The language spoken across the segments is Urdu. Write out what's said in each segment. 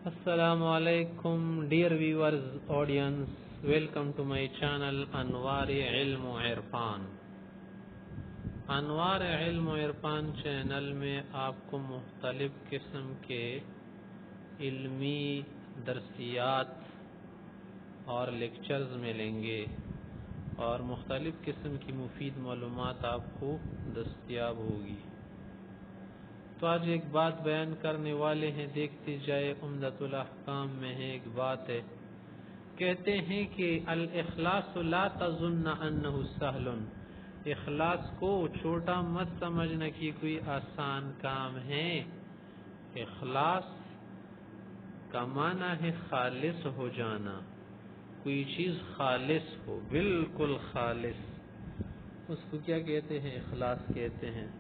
Assalamu alaikum, dear viewers, audience. Welcome to my channel Anwar-e Ilm و Irfan. انوار علم و عرفان چینل میں آپ کو مختلف قسم کے علمی درسیات اور لیکچرز ملیں گے اور مختلف قسم کی مفید معلومات آپ کو دستیاب ہوگی. تو آج ایک بات بیان کرنے والے ہیں، دیکھتے جائے. عمدۃ الاحکام میں ہے ایک بات ہے، کہتے ہیں کہ الاخلاص لا تظن انہ سہل. اخلاص کو چھوٹا مت سمجھنا کہ کوئی آسان کام ہے. اخلاص کا معنی ہے خالص ہو جانا، کوئی چیز خالص ہو، بالکل خالص، اس کو کیا کہتے ہیں؟ اخلاص کہتے ہیں.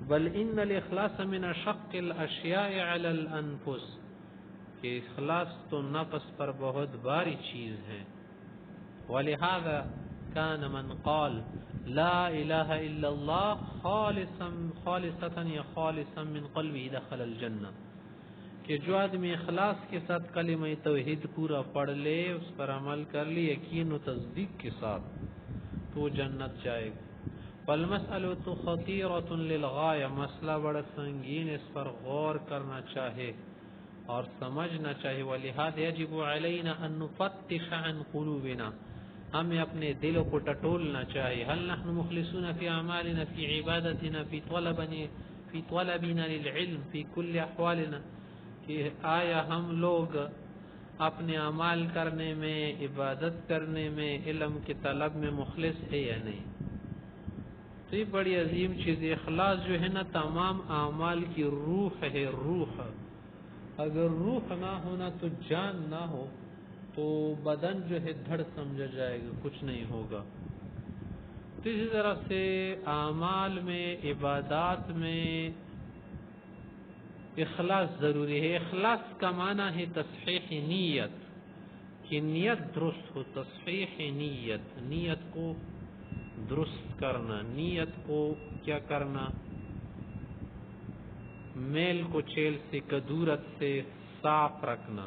بل ان الاخلاص من اشق الاشیاء علی الانفس، کہ اخلاص تو نفس پر بہت باری چیز ہے. ولہذا کان من قال لا الہ الا اللہ خالصا یا خالصا من قلبی دخل الجنہ، کہ جو آدمی اخلاص کے ساتھ کلمہ توحید پورا پڑھ لے، اس پر عمل کر لے یقین و تصدیق کے ساتھ، تو وہ جنت جائے گا. والمسألة خطیرة للغایہ، مسئلہ بڑا سنگین، اس پر غور کرنا چاہے اور سمجھنا چاہیے. ولہذا یجب علینا ان نفتش عن قلوبنا، ہمیں اپنے دلوں کو ٹٹولنا چاہیے. هل نحن مخلصون في اعمالنا في عبادتنا في طلبنا للعلم في كل احوالنا، کہ آیا ہم لوگ اپنے اعمال کرنے میں، عبادت کرنے میں، علم کے طلب میں مخلص ہے یا نہیں؟ تو یہ بڑی عظیم چیز ہے. اخلاص جو ہے نا تمام اعمال کی روح ہے. روح اگر روح نہ ہونا تو جان نہ ہو تو بدن جو ہے دھڑ سمجھا جائے گا، کچھ نہیں ہوگا. تو اسی طرح سے اعمال میں، عبادات میں اخلاص ضروری ہے. اخلاص کا معنی ہے تصحیح نیت، کہ نیت درست ہو. تصحیح نیت، نیت کو درست کرنا، نیت کو کیا کرنا؟ میل کو چیل سے، کدورت سے صاف رکھنا.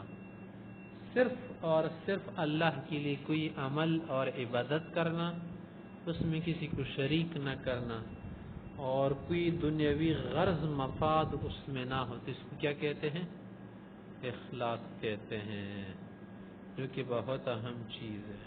صرف اور صرف اللہ کے لیے کوئی عمل اور عبادت کرنا، اس میں کسی کو شریک نہ کرنا، اور کوئی دنیاوی غرض مفاد اس میں نہ ہو. تو اس کو کیا کہتے ہیں؟ اخلاص کہتے ہیں، جو کہ بہت اہم چیز ہے.